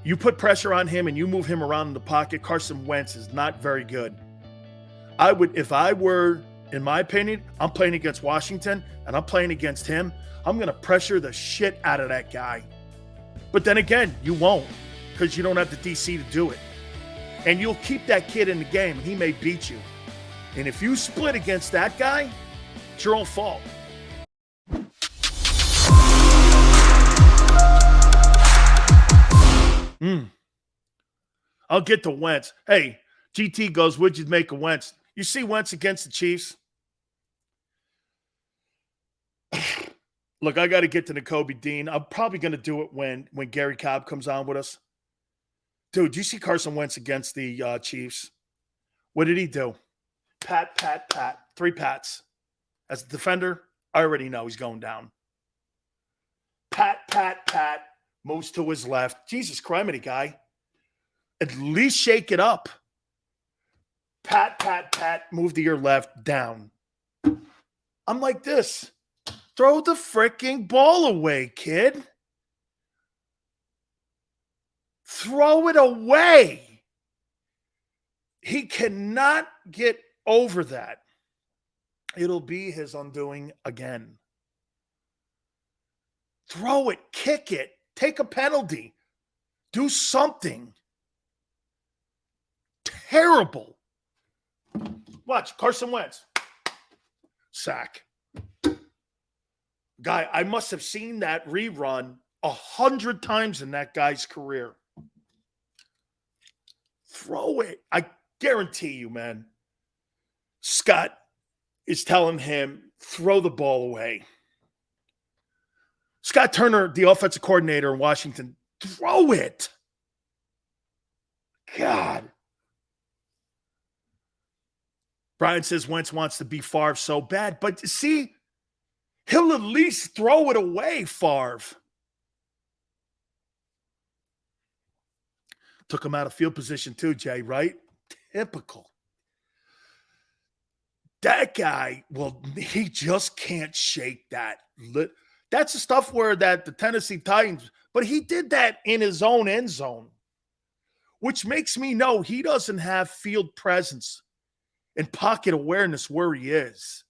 You put pressure on him and you move him around in the pocket, Carson Wentz is not very good. If I were, in my opinion, I'm playing against Washington and I'm playing against him, I'm going to pressure the shit out of that guy. But then again, you won't because you don't have the DC to do it. And you'll keep that kid in the game and he may beat you. And if you split against that guy, it's your own fault. I'll get to Wentz. Hey, GT goes, what'd you make of Wentz? You see Wentz against the Chiefs? Look, I got to get to Nakobe Dean. I'm probably going to do it when Gary Cobb comes on with us. Dude, do you see Carson Wentz against the Chiefs? What did he do? Pat. 3 pats. As a defender, I already know he's going down. Pat. Moves to his left. Jesus Christ, guy. At least shake it up. Pat. Move to your left. Down. I'm like this. Throw the freaking ball away, kid. Throw it away. He cannot get over that. It'll be his undoing again. Throw it, kick it, take a penalty, do something. Terrible. Watch, Carson Wentz. Sack. Guy, I must have seen that rerun 100 times in that guy's career. Throw it. I guarantee you, man. Scott is telling him, throw the ball away. Scott Turner, the offensive coordinator in Washington, throw it. God. Brian says Wentz wants to be Favre so bad, but see, he'll at least throw it away, Favre. Took him out of field position too, Jay, right? Typical. That guy, well, he just can't shake that. That's the stuff where the Tennessee Titans, but he did that in his own end zone, which makes me know he doesn't have field presence and pocket awareness where he is.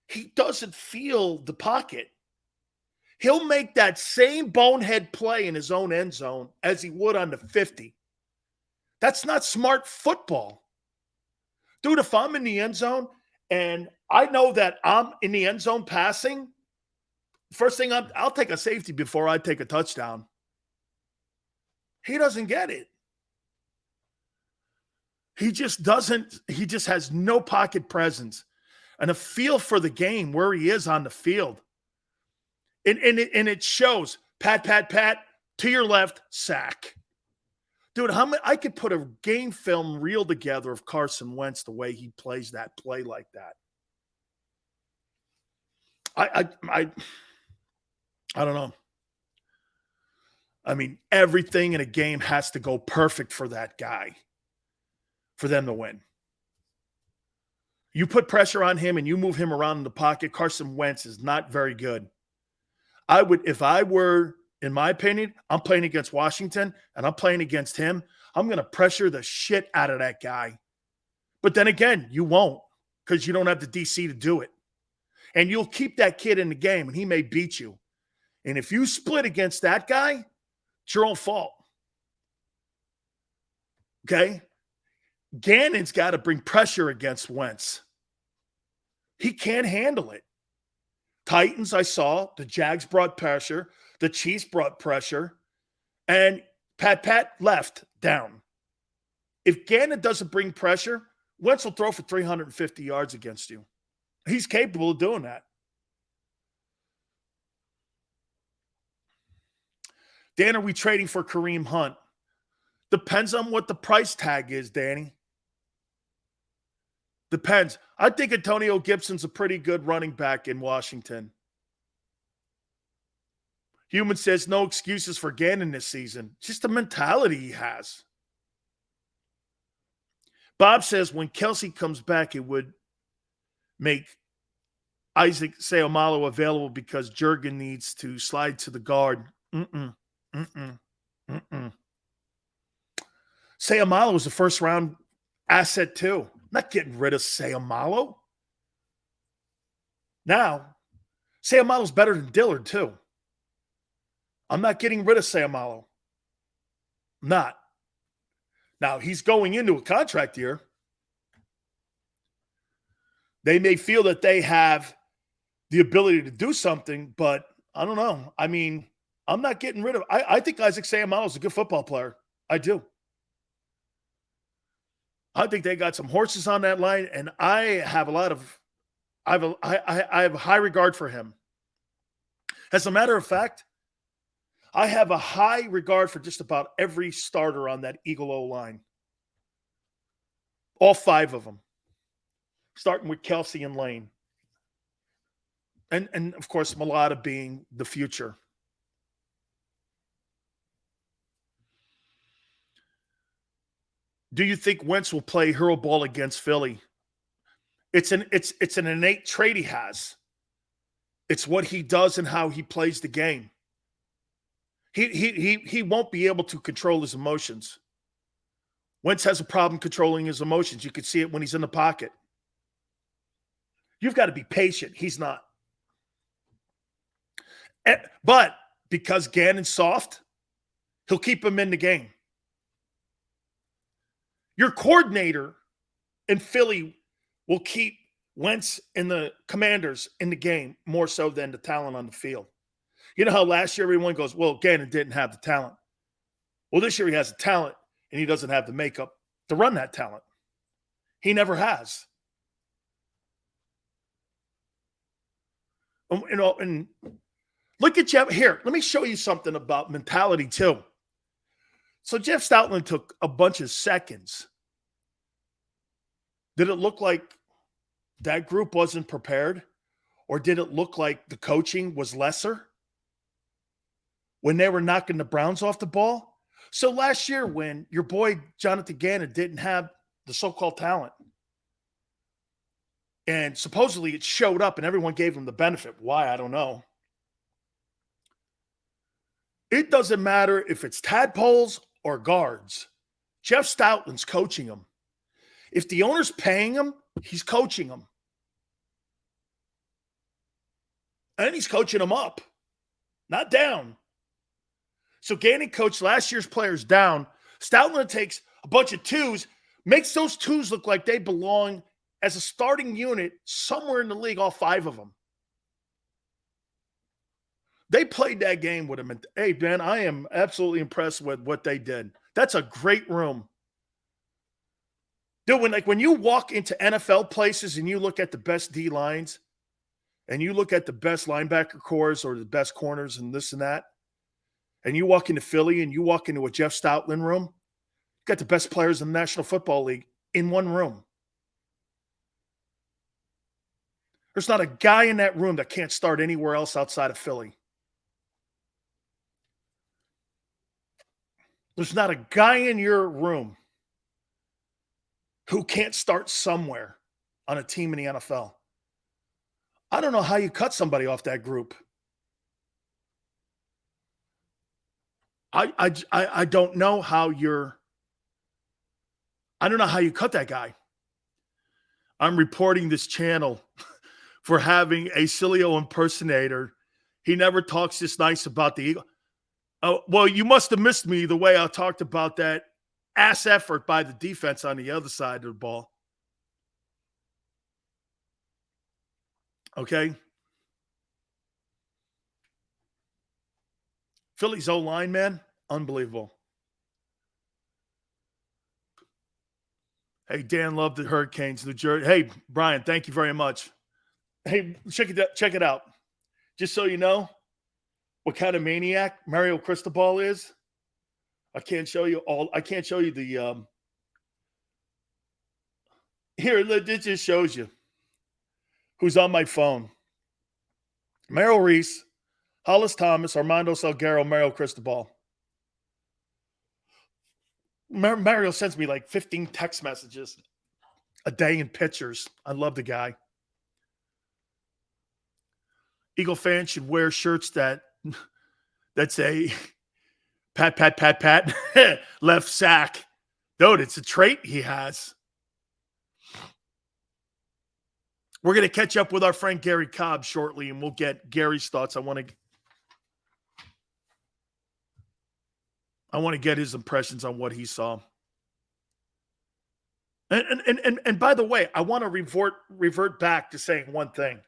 He doesn't feel the pocket. He'll make that same bonehead play in his own end zone as he would on the 50. That's not smart football. Dude, if I'm in the end zone and I know that I'm in the end zone passing, first thing I'll take a safety before I take a touchdown. He doesn't get it. He just doesn't. He just has no pocket presence and a feel for the game where he is on the field. And it shows. Pat, to your left, sack. Dude, I could put a game film reel together of Carson Wentz the way he plays that play like that. I don't know. I mean, everything in a game has to go perfect for that guy for them to win. You put pressure on him and you move him around in the pocket, Carson Wentz is not very good. If I were, in my opinion, I'm playing against Washington and I'm playing against him, I'm going to pressure the shit out of that guy. But then again, you won't because you don't have the DC to do it. And you'll keep that kid in the game and he may beat you. And if you split against that guy, it's your own fault. Okay? Gannon's got to bring pressure against Wentz. He can't handle it. Titans, I saw. The Jags brought pressure. The Chiefs brought pressure. And Pat left down. If Gannon doesn't bring pressure, Wentz will throw for 350 yards against you. He's capable of doing that. Dan, are we trading for Kareem Hunt? Depends on what the price tag is, Danny. Depends. I think Antonio Gibson's a pretty good running back in Washington. Human says no excuses for Gannon this season. Just the mentality he has. Bob says when Kelsey comes back, it would make Isaac Seumalo available because Jurgen needs to slide to the guard. Sayamalo was a first-round asset too. I'm not getting rid of Sayamalo. Now, Sayamalo's better than Dillard too. I'm not getting rid of Sayamalo. Not. Now, he's going into a contract year. They may feel that they have the ability to do something, but I don't know. I mean, I'm not getting rid of – I think Isaac Sayamalo is a good football player. I do. I think they got some horses on that line, and I have a lot of – I have a high regard for him. As a matter of fact, I have a high regard for just about every starter on that Eagle O-line. All 5 of them. Starting with Kelsey and Lane. And of course, Mulata being the future. Do you think Wentz will play hero ball against Philly? It's an innate trait he has. It's what he does and how he plays the game. He won't be able to control his emotions. Wentz has a problem controlling his emotions. You can see it when he's in the pocket. You've got to be patient. He's not. But because Gannon's soft, he'll keep him in the game. Your coordinator in Philly will keep Wentz and the Commanders in the game more so than the talent on the field. You know how last year everyone goes, well, Gannon didn't have the talent. Well, this year he has the talent, and he doesn't have the makeup to run that talent. He never has. And look at Jeff here. Let me show you something about mentality too. So Jeff Stoutland took a bunch of seconds. Did it look like that group wasn't prepared? Or did it look like the coaching was lesser when they were knocking the Browns off the ball? So last year when your boy Jonathan Gannon didn't have the so-called talent, and supposedly it showed up and everyone gave him the benefit. Why? I don't know. It doesn't matter if it's tadpoles or guards. Jeff Stoutland's coaching them. If the owner's paying him, he's coaching them. And he's coaching them up, not down. So Gannon coached last year's players down. Stoutland takes a bunch of twos, makes those twos look like they belong as a starting unit somewhere in the league, all 5 of them. They played that game with him. And, hey, Ben, I am absolutely impressed with what they did. That's a great room. Dude, when you walk into NFL places and you look at the best D lines and you look at the best linebacker cores or the best corners and this and that, and you walk into Philly and you walk into a Jeff Stoutland room, you got the best players in the National Football League in one room. There's not a guy in that room that can't start anywhere else outside of Philly. There's not a guy in your room who can't start somewhere on a team in the NFL. I don't know how you cut somebody off that group. I don't know how I don't know how you cut that guy. I'm reporting this channel for having a Sileo impersonator. He never talks this nice about the Eagle. Oh, well, you must have missed me the way I talked about that ass effort by the defense on the other side of the ball. Okay? Philly's O-line, man, unbelievable. Hey, Dan loved the Hurricanes, New Jersey. Hey, Brian, thank you very much. Hey, check it out. Just so you know what kind of maniac Mario Cristobal is. I can't show you the here, it just shows you who's on my phone. Merrill Reese, Hollis Thomas, Armando Salguero, Mario Cristobal. Mario sends me like 15 text messages a day in pictures. I love the guy. Eagle fans should wear shirts that say pat, pat, pat, pat, left sack. Dude, it's a trait he has. We're going to catch up with our friend Gary Cobb shortly, and we'll get Gary's thoughts. I want to get his impressions on what he saw. And by the way, I want to revert back to saying one thing.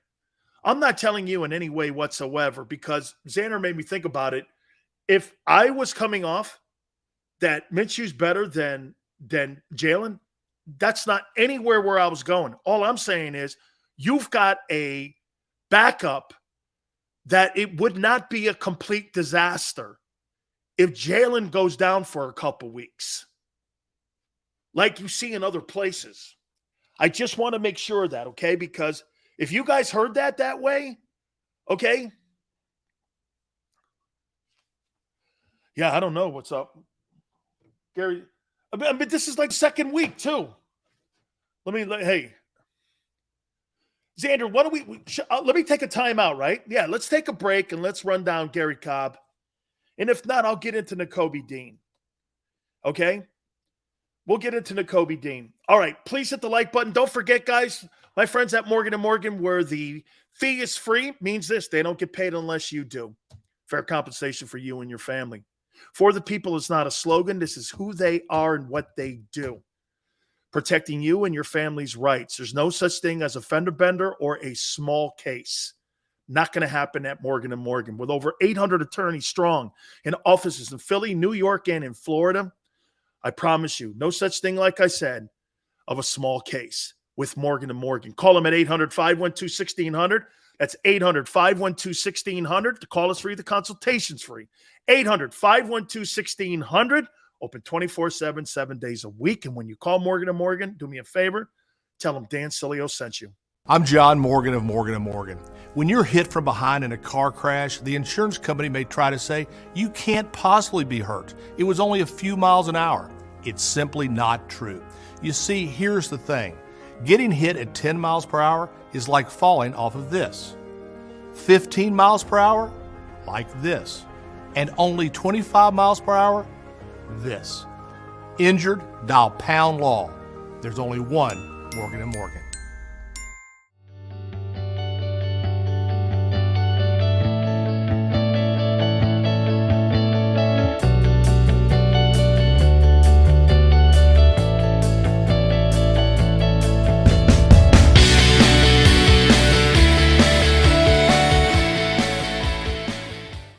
I'm not telling you in any way whatsoever, because Xander made me think about it. If I was coming off that Minshew's better than Jalen, that's not anywhere where I was going. All I'm saying is you've got a backup that it would not be a complete disaster if Jalen goes down for a couple weeks, like you see in other places. I just want to make sure of that, okay? Because if you guys heard that way, okay? Yeah, I don't know what's up. Gary, I mean, this is like second week, too. Hey, Xander, why don't let me take a timeout, right? Yeah, let's take a break and let's run down Gary Cobb. And if not, I'll get into Nakobe Dean. Okay? We'll get into Nakobe Dean. All right, please hit the like button. Don't forget, guys, my friends at Morgan & Morgan, where the fee is free, means this: they don't get paid unless you do. Fair compensation for you and your family. For the people is not a slogan. This is who they are and what they do. Protecting you and your family's rights. There's no such thing as a fender bender or a small case. Not going to happen at Morgan & Morgan. With over 800 attorneys strong in offices in Philly, New York, and in Florida, I promise you, no such thing, like I said, of a small case with Morgan & Morgan. Call them at 800-512-1600. That's 800-512-1600. The call is free. The consultation's free. 800-512-1600. Open 24/7, 7 days a week. And when you call Morgan & Morgan, do me a favor, tell them Dan Sileo sent you. I'm John Morgan of Morgan & Morgan. When you're hit from behind in a car crash, the insurance company may try to say, you can't possibly be hurt. It was only a few miles an hour. It's simply not true. You see, here's the thing. Getting hit at 10 miles per hour is like falling off of this. 15 miles per hour, like this. And only 25 miles per hour, this. Injured, dial pound law. There's only one Morgan & Morgan.